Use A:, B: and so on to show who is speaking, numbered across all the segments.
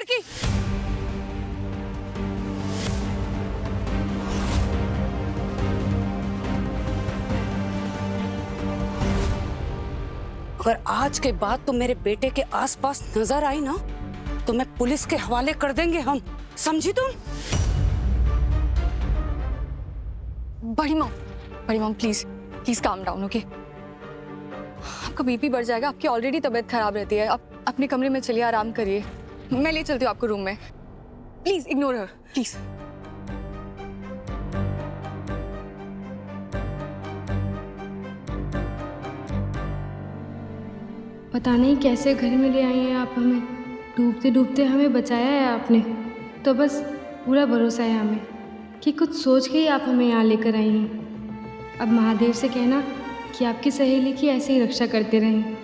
A: लड़की। अगर आज के बाद तुम मेरे बेटे के आसपास नजर आई ना तो मैं पुलिस के हवाले कर देंगे हम, समझी तुम?
B: बड़ी mom please please calm down, okay? आपका बीपी बढ़ जाएगा, आपकी ऑलरेडी तबीयत खराब रहती है। आप अपने कमरे में चलिए, आराम करिए। मैं ले चलती हूँ आपको रूम में। Please ignore her, please.
C: पता नहीं कैसे घर में ले आई हैं आप हमें। डूबते डूबते हमें बचाया है आपने, तो बस पूरा भरोसा है हमें कि कुछ सोच के ही आप हमें यहाँ लेकर आई हैं। अब महादेव से कहना कि आपकी सहेली की ऐसे ही रक्षा करते रहें।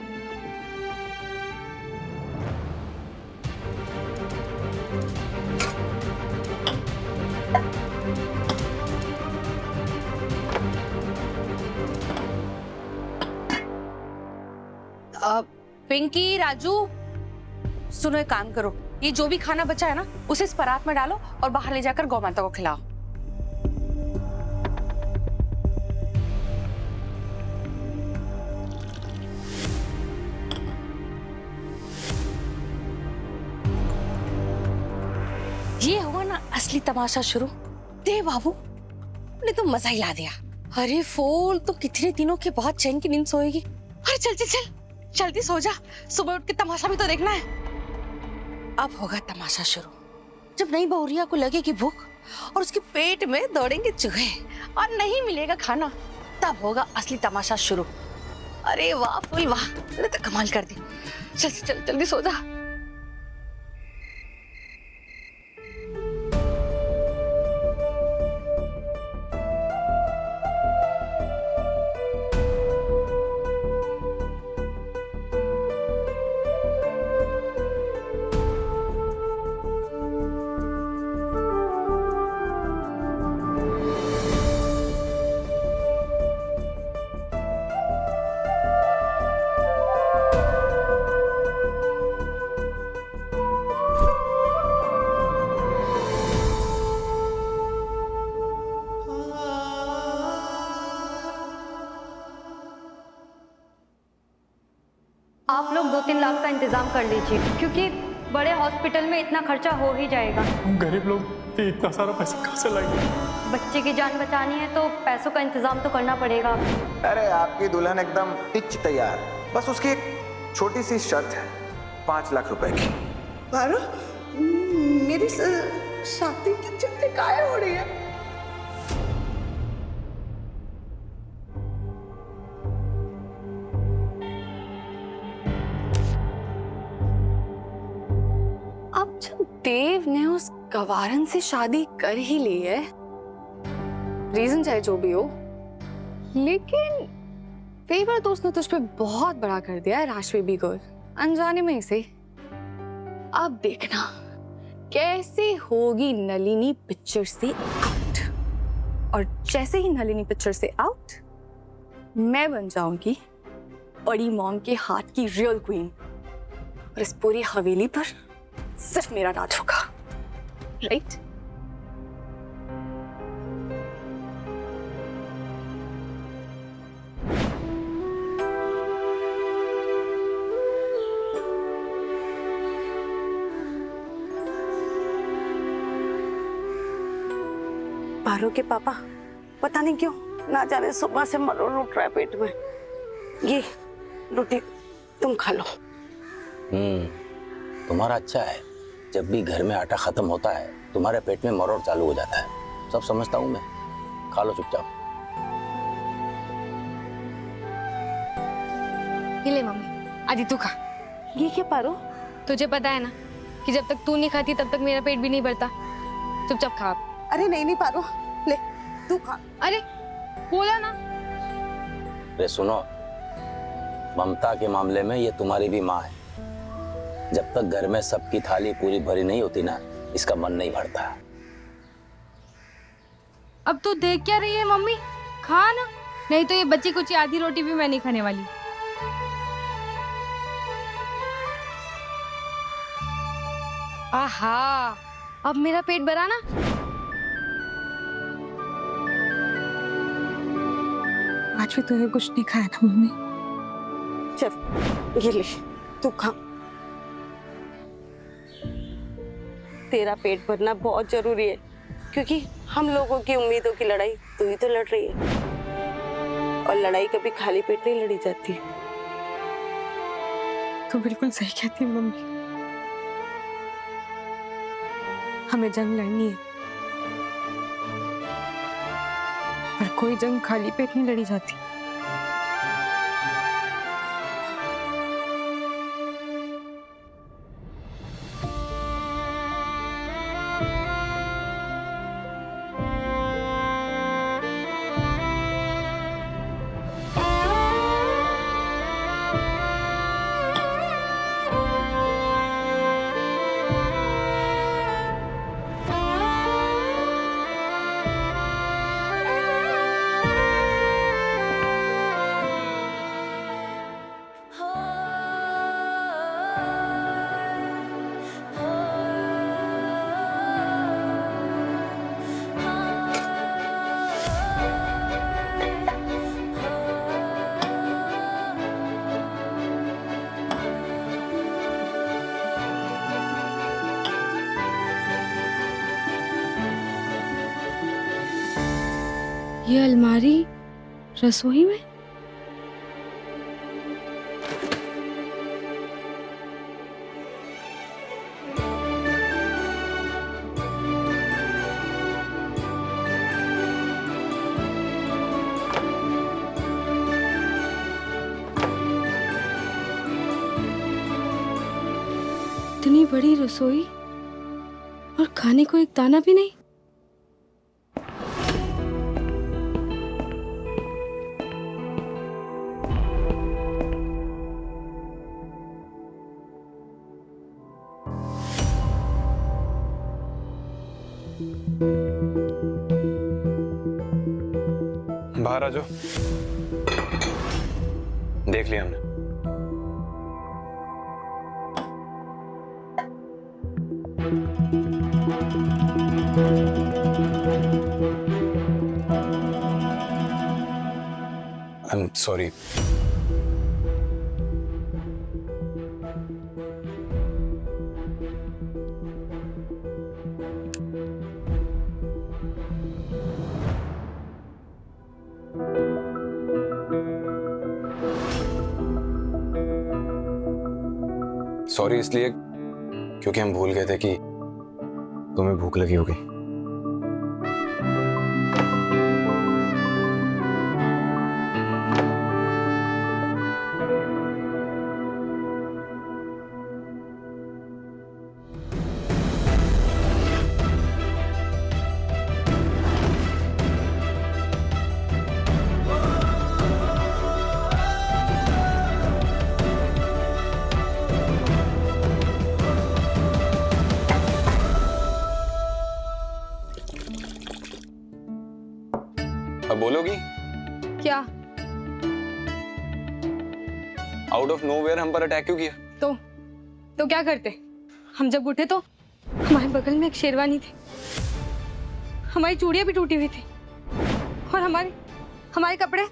A: पिंकी, राजू, सुनो एक काम करो, ये जो भी खाना बचा है ना उसे इस परात में डालो और बाहर ले जाकर गौ माता को खिलाओ। ये हुआ ना असली तमाशा शुरू। दे बाबू ने तो मजा ही ला दिया। अरे फूल, तो कितने दिनों के बाद चैन की नींद सोएगी। अरे चल चल चल जल्दी सो जा, सुबह उठ के तमाशा भी तो देखना है। अब होगा तमाशा शुरू। जब नई बहुरिया को लगेगी भूख और उसके पेट में दौड़ेंगे चूहे और नहीं मिलेगा खाना, तब होगा असली तमाशा शुरू। अरे वाह फूल वाह, तूने तो कमाल कर दी। चल चल जल्दी सो जा।
D: आप लोग 2-3 लाख का इंतजाम कर लीजिए, क्योंकि बड़े हॉस्पिटल में इतना खर्चा हो ही जाएगा।
E: हम गरीब लोग इतना सारा पैसा कहाँ से लाएंगे?
D: बच्चे की जान बचानी है तो पैसों का इंतजाम तो करना पड़ेगा।
F: अरे आपकी दुल्हन एकदम टिच तैयार, बस उसकी एक छोटी सी शर्त है, 5 लाख रुपए की।
G: पारो, मेरी शादी की चिट्ठी काहे हो रही है?
B: अब जब देव ने उस गवारन से शादी कर ही ली है, रीजन चाहे जो भी हो, लेकिन फेवर तो उसने तुझ पे बहुत बड़ा कर दिया है राश बेबी गर्ल, अनजाने में ही सही। अब देखना कैसे होगी नलिनी पिक्चर से आउट, और जैसे ही नलिनी पिक्चर से आउट, मैं बन जाऊंगी बड़ी मॉम के हाथ की रियल क्वीन, और इस पूरी हवेली पर सिर्फ मेरा राज होगा, राइट?
A: पारो के पापा पता नहीं क्यों ना जाने सुबह से मरोड़ उठ रहा है पेट में। ये रोटी तुम खा लो।
H: तुम्हारा अच्छा है, जब भी घर में आटा खत्म होता है तुम्हारे पेट में मरोड़ चालू हो जाता है। सब समझता हूँ मैं, खा लो चुपचाप।
C: ये ले मम्मी, आदि तू खा।
A: ये क्या पारो?
C: तुझे पता है ना कि जब तक तू नहीं खाती तब तक मेरा पेट भी नहीं भरता। चुपचाप खा।
G: अरे नहीं पारो, ले तू खा।
C: अरे बोला ना।
H: अरे सुनो, ममता के मामले में ये तुम्हारी भी माँ है। जब तक घर में सबकी थाली पूरी भरी नहीं होती ना, इसका मन नहीं भरता।
C: अब तू देख क्या रही है मम्मी, खा ना, नहीं तो ये बच्ची कुछ आधी रोटी भी मैं नहीं खाने वाली। आहा, अब मेरा पेट भरा ना।
G: आज भी तूने कुछ नहीं खाया ना मम्मी? चल ये ले, तू खा। तेरा पेट भरना बहुत जरूरी है, क्योंकि हम लोगों की उम्मीदों की लड़ाई तू ही तो लड़ रही है, और लड़ाई कभी खाली पेट नहीं लड़ी जाती। तू बिल्कुल सही कहती है मम्मी, हमें जंग लड़नी है, पर कोई जंग खाली पेट नहीं लड़ी जाती।
C: ये अलमारी रसोई में? इतनी बड़ी रसोई और खाने को एक दाना भी नहीं।
I: बाहर आ जाओ, देख लिया हमने। I am sorry. सॉरी इसलिए क्योंकि हम भूल गए थे कि तुम्हें भूख लगी होगी। अब बोलोगी
C: क्या?
I: आउट ऑफ नोवेयर हम पर अटैक क्यों किया?
C: तो क्या करते? हम जब उठे तो हमारे बगल में एक शेरवानी थी, हमारी चूड़ियां भी टूटी हुई थी, और हमारे कपड़े।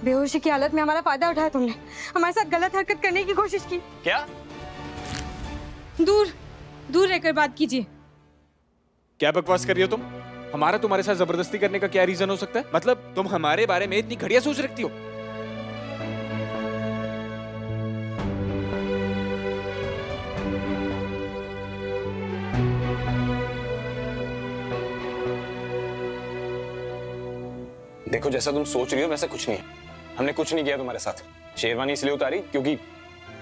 C: बेहोशी की हालत में हमारा फायदा उठाया तुमने, हमारे साथ गलत हरकत करने की कोशिश की।
I: क्या?
C: दूर रहकर बात कीजिए।
E: क्या बकवास कर रही हो तुम? हमारा तुम्हारे साथ जबरदस्ती करने का क्या रीजन हो सकता है? मतलब तुम हमारे बारे में इतनी घटिया सोच रखती हो?
I: देखो जैसा तुम सोच रही हो वैसा कुछ नहीं है। हमने कुछ नहीं किया तुम्हारे साथ। शेरवानी इसलिए उतारी क्योंकि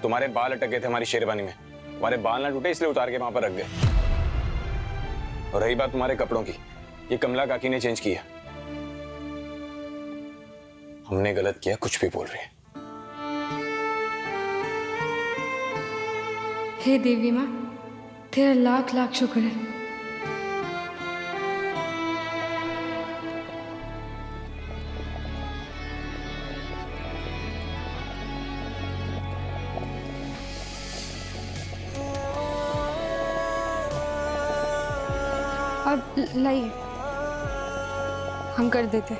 I: तुम्हारे बाल अटक गए थे हमारी शेरवानी में। तुम्हारे बाल ना टूटे इसलिए उतार के वहां पर रख गए। और रही बात तुम्हारे कपड़ों की, ये कमला काकी ने चेंज किया। हमने गलत किया, कुछ भी बोल रही है।
C: हे देवी माँ, तेरा लाख लाख शुक्र है। लाइए, हम कर देते।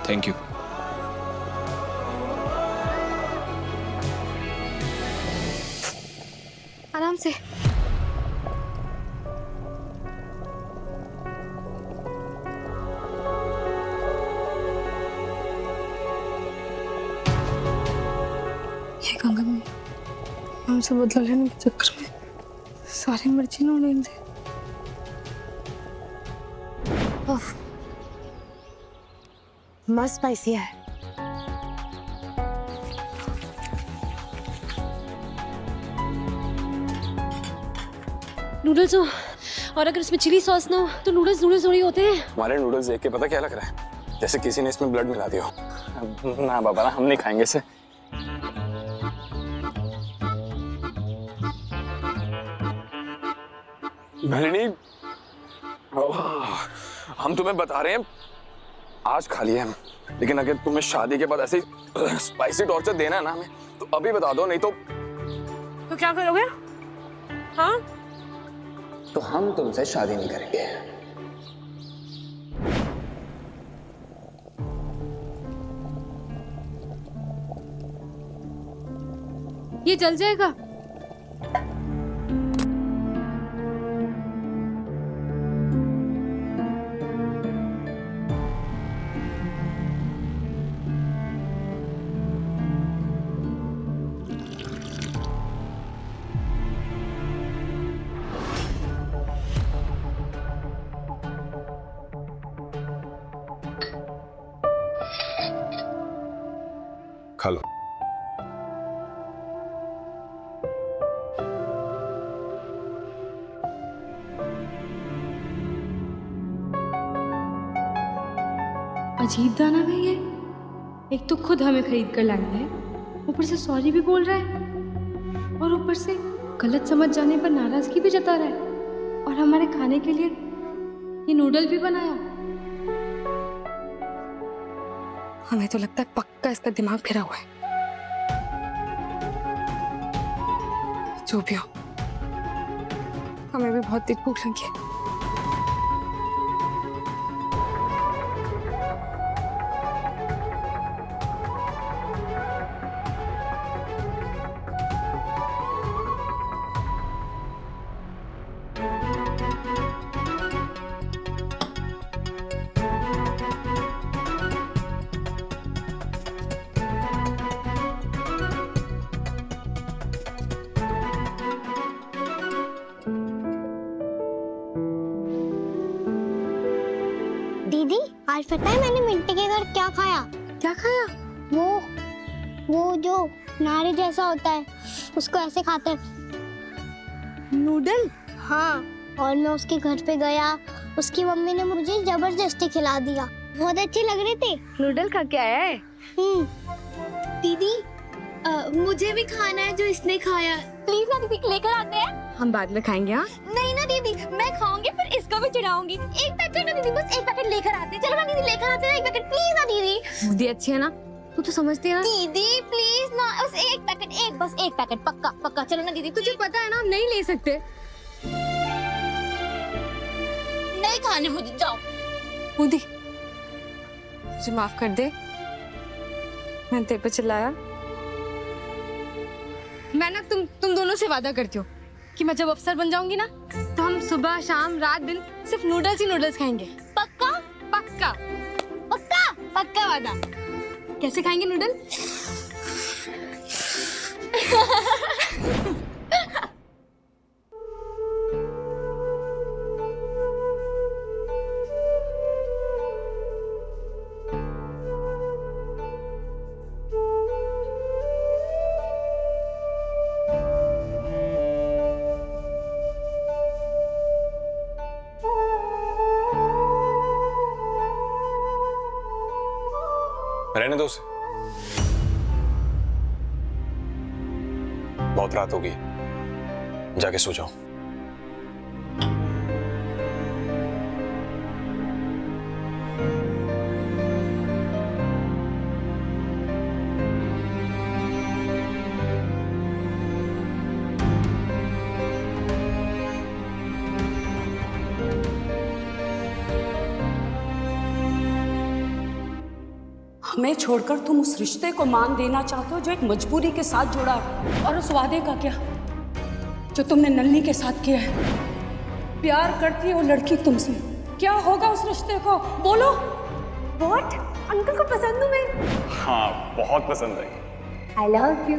E: Thank you.
C: आराम से। ये गंगा में हमसे बदला लेने के चक्कर में सारी मिर्ची न उड़ेल दे।
G: मस्त स्पाइसी है।
C: नूडल्स हो, और अगर इसमें चिली सॉस ना हो तो नूडल्स नूडल्स थोड़ी होते हैं।
I: हमारे नूडल्स देख के पता क्या लग रहा है, जैसे किसी ने इसमें ब्लड मिला दिया हो। ना बाबा ना, हम नहीं खाएंगे इसे। नलिनी, हम तुम्हें बता रहे हैं आज खा लिया हम, लेकिन अगर तुम्हें शादी के बाद ऐसे स्पाइसी टॉर्चर देना है ना हमें, तो अभी बता दो, नहीं तो
C: क्या करोगे? हाँ,
H: तो हम तुमसे शादी नहीं करेंगे।
C: ये जल जाएगा।
I: खा लो।
C: अजीब दाना है ये। एक तो खुद हमें खरीद कर लाया है, ऊपर से सॉरी भी बोल रहा है, और ऊपर से गलत समझ जाने पर नाराजगी भी जता रहा है, और हमारे खाने के लिए ये नूडल भी बनाया। हमें तो लगता है पक्का इसका दिमाग फिरा हुआ है। जो भी हो, हमें भी बहुत तेज भूख लगी है।
J: दीदी, आज पता है मैंने मिंटी के घर क्या खाया?
C: क्या खाया?
J: वो जो नारी जैसा होता है, उसको ऐसे खाते हैं।
C: नूडल?
J: हाँ, और मैं उसके घर पे गया, उसकी मम्मी ने मुझे जबरदस्ती खिला दिया। बहुत अच्छी लग रही थी।
C: नूडल खा के आया है?
J: दीदी, मुझे भी खाना है जो इसने खाया। प्लीज ना दीदी, लेकर आते हैं।
C: हम बाद में खाएंगे। हाँ,
J: नहीं ना दीदी, मैं खाऊंगी फिर इसको भी चढ़ाऊंगी। एक पैकेट ना दीदी, बस एक पैकेट लेकर आते हैं। चलो ना दीदी, लेकर आते हैं एक पैकेट, प्लीज ना दीदी।
C: बुद्धि अच्छी है ना, तू तो समझती है ना।
J: दीदी प्लीज ना, बस एक पैकेट, बस एक पैकेट, पक्का पक्का। चलो ना दीदी,
C: तुझे पता है ना हम नहीं ले सकते।
J: नहीं खाने मुझे, जाओ।
C: बुद्धि, मुझे माफ कर दे, मैंने तेरे पे चिल्लाया। मैं ना तुम दोनों से वादा करती हूँ कि मैं जब अफसर बन जाऊंगी ना, तो हम सुबह शाम रात दिन सिर्फ नूडल्स ही नूडल्स खाएंगे।
J: पक्का
C: पक्का
J: पक्का
C: पक्का वादा। कैसे खाएंगे नूडल?
I: रहने दो उसे, बहुत रात होगी, जाके सो जाओ।
K: हमें छोड़कर तुम उस रिश्ते को मान देना चाहते हो जो एक मजबूरी के साथ जुड़ा है। और उस वादे का क्या जो तुमने नन्ही के साथ किया है? प्यार करती है वो लड़की तुमसे, क्या होगा उस रिश्ते को? बोलो।
J: व्हाट? अंकल को पसंद हूँ मैं।
I: हाँ, बहुत पसंद आई।
J: I love you.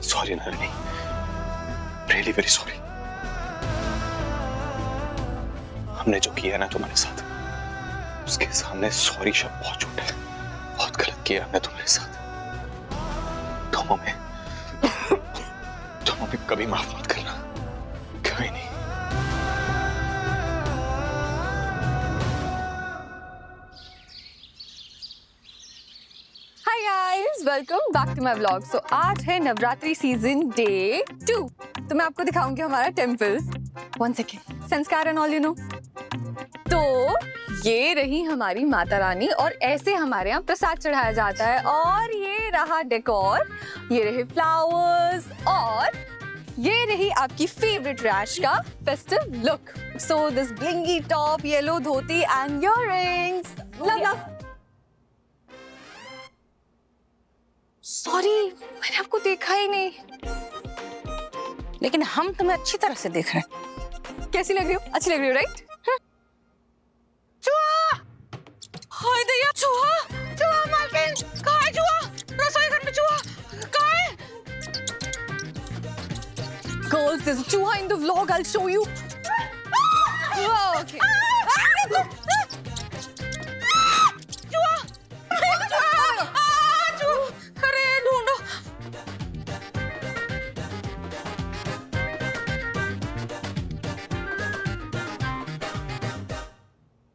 I: Sorry Nalini, really very sorry. हमने जो किया ना तुम्हारे साथ, उसके सामने सॉरी शब्द बहुत छोटा है। बहुत गलत किया हमने तुम्हारे साथ। तुम हमें कभी माफ मत करना, कभी नहीं।
B: Hi guys, welcome back to my vlog. So आज है नवरात्रि सीजन डे 2। तो मैं आपको दिखाऊंगी हमारा टेंपल। 1 सेकेंड, संस्कार एंड ऑल यू नो। तो ये रही हमारी माता रानी और ऐसे हमारे यहाँ प्रसाद चढ़ाया जाता है। और ये रहा डेकोर, ये रहे फ्लावर्स और ये रही आपकी फेवरेट रैश का festive look. So this blingy top, yellow dhoti and earrings. Love love. Sorry, मैंने आपको देखा ही नहीं।
A: लेकिन हम तुम्हें अच्छी तरह से देख रहे हैं।
B: कैसी लग रही हो? अच्छी लग रही हो, राइट?
A: चूहा! हाय दया, चूहा! चूहा मालकिन! कहाँ है चूहा? रसोई घर में चूहा! कहाँ है?
B: Girls, there's a चूहा in the vlog. I'll show you. Oh, okay.
A: चूहा! अरे ढूंढो।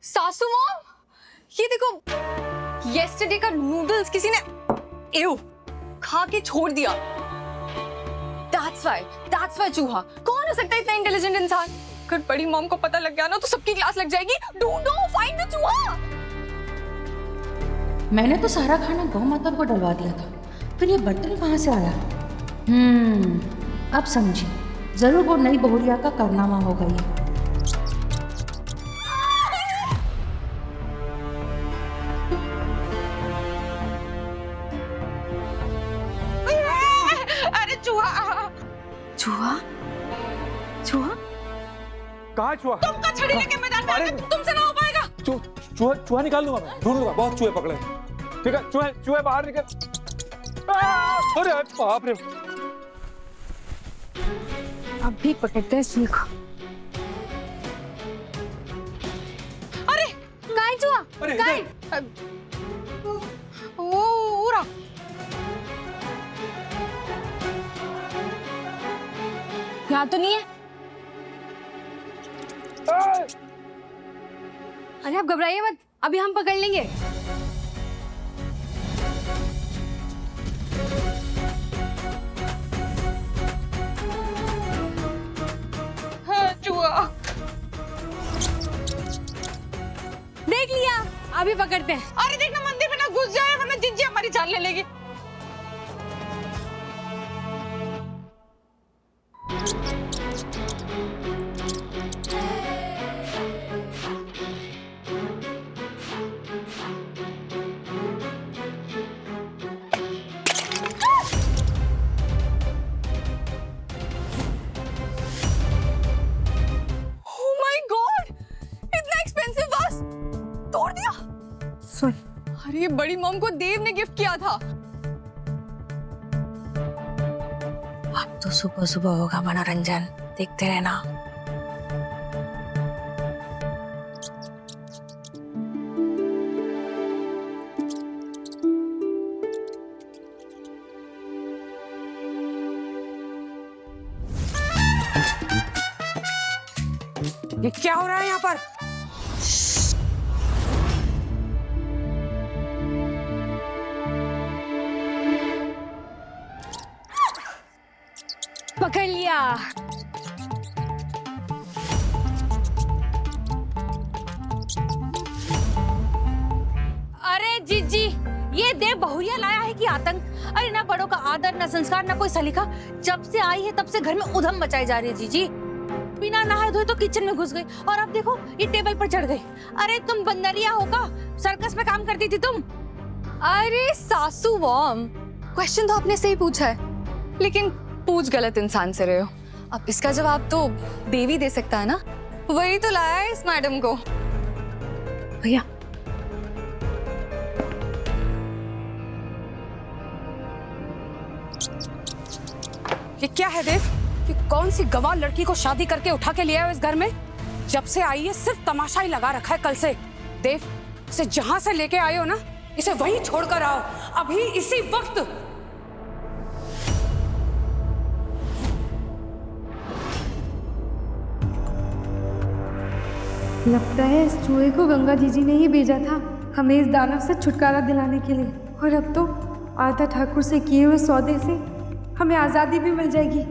B: सासू मॉम, ये देखो, yesterday का नूडल्स किसी ने एव खा के छोड़ दिया। That's why चूहा। कौन हो सकता है इतना इंटेलिजेंट इंसान? अगर बड़ी मॉम को पता लग गया ना तो सबकी क्लास लग जाएगी। ढूंढो, फाइंड द चूहा।
A: मैंने तो सारा खाना गौ माता को डलवा दिया था, फिर ये बर्तन कहाँ से आया? अब समझी, जरूर वो नई बहुरिया का कारनामा होगा ये। अरे चूहा!
B: चूहा? चूहा?
L: कहाँ चूहा?
A: तुम का छड़ी लेके मैदान में आके तुमसे ना हो पाएगा।
L: चूहा निकाल लूंगा मैं, ढूंढ लूंगा। बहुत चूहे पकड़े, ठीक है? चूहे बाहर निकल। अरे बाप रे!
B: अब भी पकड़ते हैं इसको।
A: अरे
B: गाय चूहा,
L: अरे
B: गाय।
A: ओ उरा।
B: यहाँ तो नहीं है। अरे आप घबराइए मत, अभी हम पकड़ लेंगे।
A: हाँ चूहा।
B: देख लिया, अभी पकड़ते हैं।
A: अरे देखना मंदिर में ना घुस जाए वरना जिज्जी हमारी जान ले लेगी।
B: अरे बड़ी मॉम को देव ने गिफ्ट किया था।
A: अब तो सुबह सुबह होगा मनोरंजन, देखते रहना।
K: ये क्या हो रहा है यहाँ पर?
A: पकड़ लिया। अरे जीजी, ये देव बहुरिया लाया है कि आतंक? अरे ना बड़ों का आदर, ना संस्कार, ना कोई सलीका। जब से आई है तब से घर में उधम मचाई जा रही है जीजी। बिना नहाए धोए तो किचन में घुस गई और अब देखो ये टेबल पर चढ़ गई। अरे तुम बंदरिया हो का? सर्कस में काम करती थी तुम?
B: अरे सासू वॉम, क्वेश्चन तो आपने सही पूछा है, लेकिन पूछ गलत इंसान से रहे हो। अब इसका जवाब तो देवी दे सकता है ना, वही तो लाया है इस मैडम को। भैया
K: ये क्या है देव? कि कौन सी गवार लड़की को शादी करके उठा के ले आए हो इस घर में? जब से आई है सिर्फ तमाशा ही लगा रखा है कल से। देव, इसे जहां से लेके आए हो ना, इसे वहीं छोड़कर आओ, अभी इसी वक्त।
C: लगता है इस चूहे को गंगा जीजी ने ही भेजा था हमें इस दानव से छुटकारा दिलाने के लिए। और अब तो आधा ठाकुर से किए हुए सौदे से हमें आज़ादी भी मिल जाएगी।